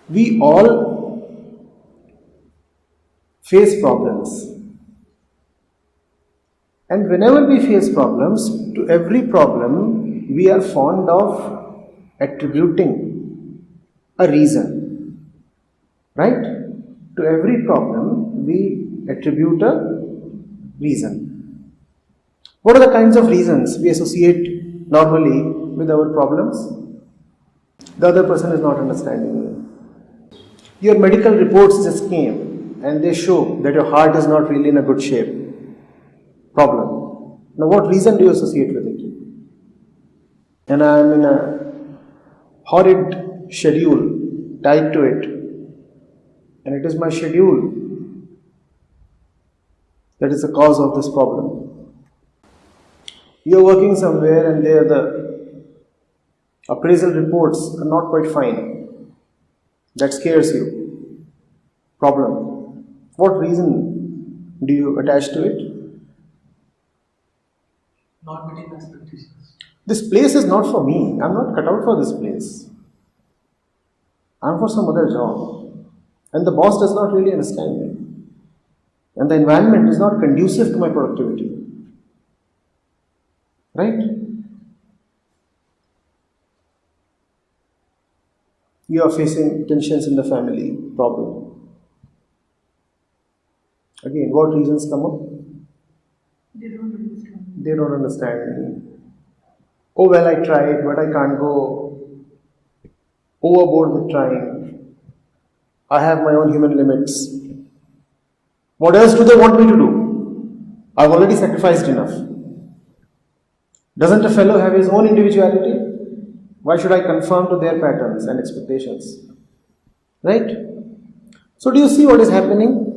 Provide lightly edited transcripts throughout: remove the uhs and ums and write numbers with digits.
We all face problems. And whenever we face problems, to every problem we are fond of attributing a reason. Right? To every problem we attribute a reason. What are the kinds of reasons we associate normally with our problems? The other person is not understanding you. Your medical reports just came and they show that your heart is not really in a good shape. Problem. Now what reason do you associate with it? And I am in a horrid schedule tied to it. And it is my schedule that is the cause of this problem. You are working somewhere and there the appraisal reports are not quite fine. That scares you. Problem. What reason do you attach to it? Not meeting expectations. This place is not for me. I'm not cut out for this place. I'm for some other job. And the boss does not really understand me. And the environment is not conducive to my productivity. Right? You are facing tensions in the family. Problem. Again, what reasons come up? They don't understand. They don't understand me. Oh well, I tried, but I can't go overboard with trying. I have my own human limits. What else do they want me to do? I've already sacrificed enough. Doesn't a fellow have his own individuality? Why should I conform to their patterns and expectations? Right? So do you see what is happening?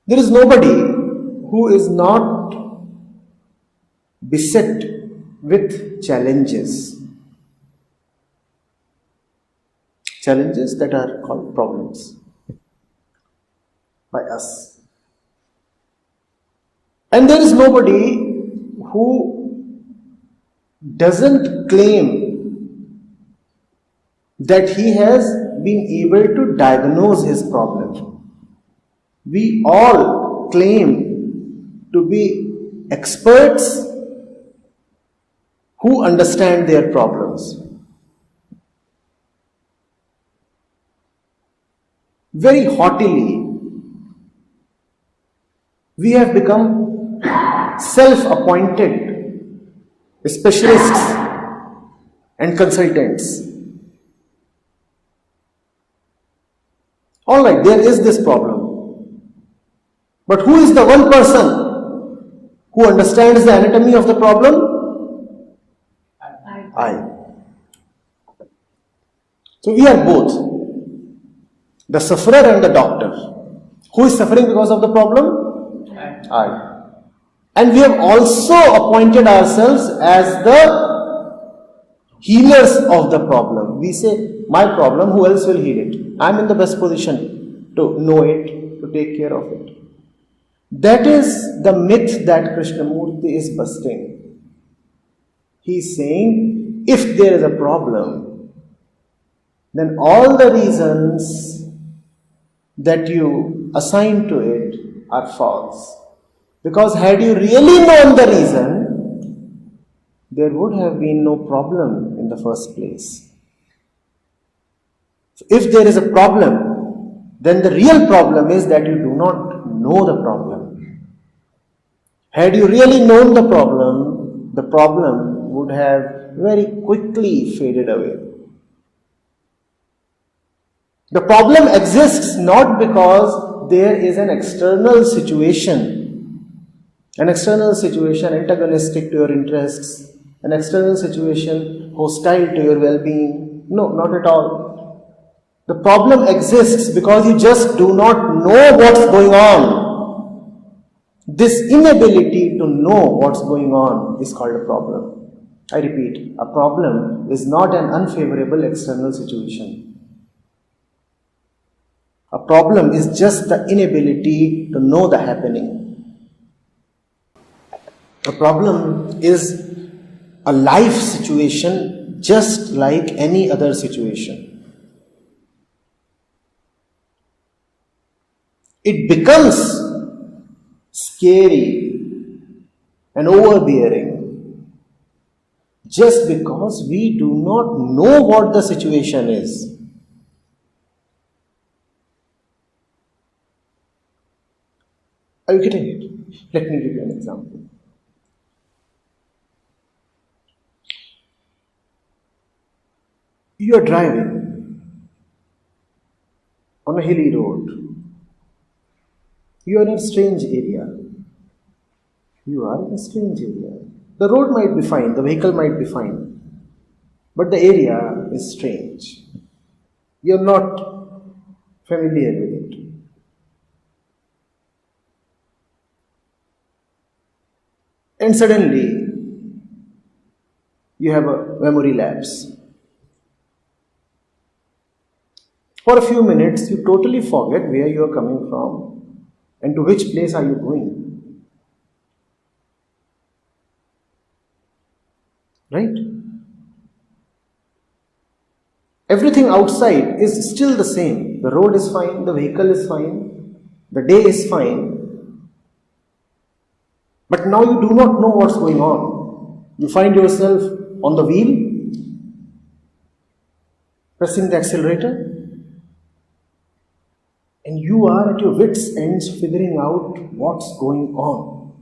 There is nobody who is not beset with challenges. Challenges that are called problems by us. And there is nobody who doesn't claim that he has been able to diagnose his problem. We all claim to be experts who understand their problems. Very haughtily, we have become self-appointed specialists and consultants. Alright, there is this problem. But who is the one person who understands the anatomy of the problem? I. So we are both. The sufferer and the doctor. Who is suffering because of the problem? I. And we have also appointed ourselves as the healers of the problem. We say, my problem, who else will heal it? I am in the best position to know it, to take care of it. That is the myth that Krishnamurti is busting. He is saying, if there is a problem, then all the reasons that you assign to it are false. Because had you really known the reason, there would have been no problem in the first place. So if there is a problem, then the real problem is that you do not know the problem. Had you really known the problem would have very quickly faded away. The problem exists not because there is an external situation antagonistic to your interests, an external situation hostile to your well-being. No, not at all. The problem exists because you just do not know what's going on. This inability to know what's going on is called a problem. I repeat, a problem is not an unfavorable external situation. A problem is just the inability to know the happening. A problem is a life situation just like any other situation. it becomes scary and overbearing just because we do not know what the situation is. Are you getting it? Let me give you an example. You are driving on a hilly road. You are in a strange area. You are in a strange area. The road might be fine, the vehicle might be fine, but the area is strange. You are not familiar with it. And suddenly, you have a memory lapse. For a few minutes, you totally forget where you are coming from and to which place are you going. Right? Everything outside is still the same. The road is fine, the vehicle is fine, the day is fine. But now you do not know what's going on. You find yourself on the wheel, pressing the accelerator, and you are at your wits' ends figuring out what's going on.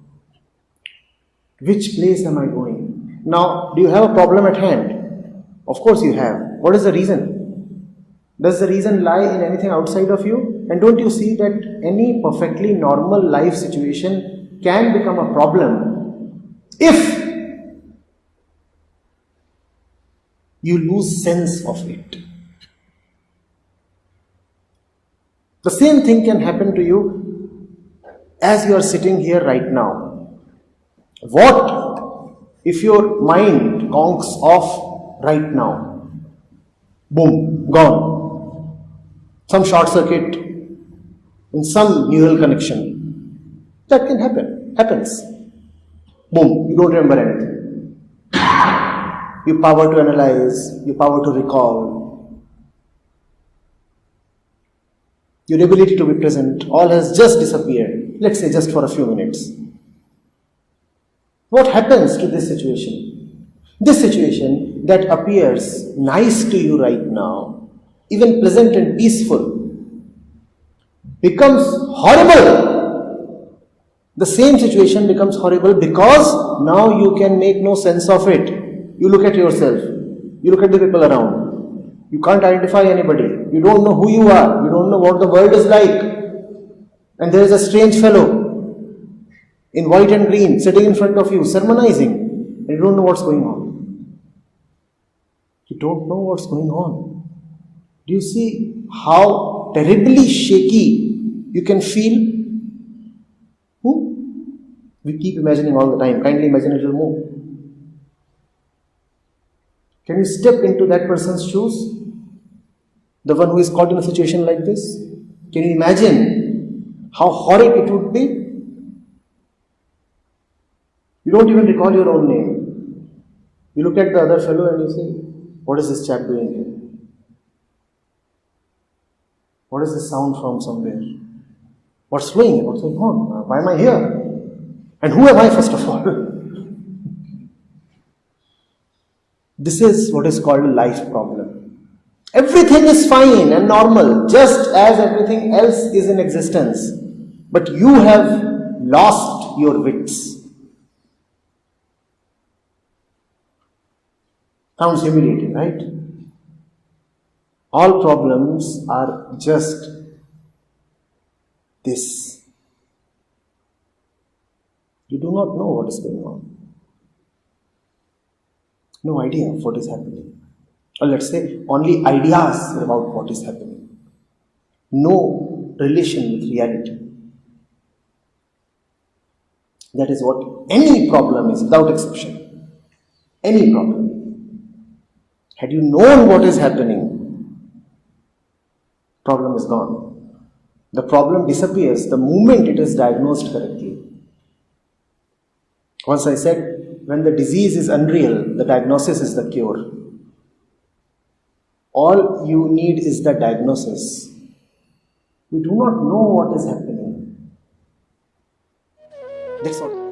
Which place am I going? Now, do you have a problem at hand? Of course you have. What is the reason? Does the reason lie in anything outside of you? And don't you see that any perfectly normal life situation can become a problem if you lose sense of it? The same thing can happen to you as you are sitting here right now. What if your mind conks off right now? Boom, gone. Some short circuit in some neural connection. That can happen. Happens. Boom, you don't remember anything. Your power to analyze, your power to recall, your ability to be present, all has just disappeared. Let's say just for a few minutes. What happens to this situation? This situation that appears nice to you right now, even pleasant and peaceful, becomes horrible. The same situation becomes horrible because now you can make no sense of it. You look at yourself, you look at the people around. You can't identify anybody. You don't know who you are. You don't know what the world is like. And there is a strange fellow in white and green sitting in front of you, sermonizing, and you don't know what's going on. You don't know what's going on. Do you see how terribly shaky you can feel? We keep imagining all the time. Kindly imagine it will move. Can you step into that person's shoes? The one who is caught in a situation like this? Can you imagine how horrid it would be? You don't even recall your own name. You look at the other fellow and you say, what is this chap doing here? What is this sound from somewhere? What's flowing? What's going on? Why am I here? And who am I, first of all? This is what is called a life problem. Everything is fine and normal, just as everything else is in existence. But you have lost your wits. Sounds humiliating, right? All problems are just this. You do not know what is going on. No idea of what is happening. Or let's say, only ideas about what is happening. No relation with reality. That is what any problem is, without exception. Any problem. Had you known what is happening, problem is gone. The problem disappears the moment it is diagnosed correctly. Once I said, when the disease is unreal, the diagnosis is the cure. All you need is the diagnosis. We do not know what is happening. That's all.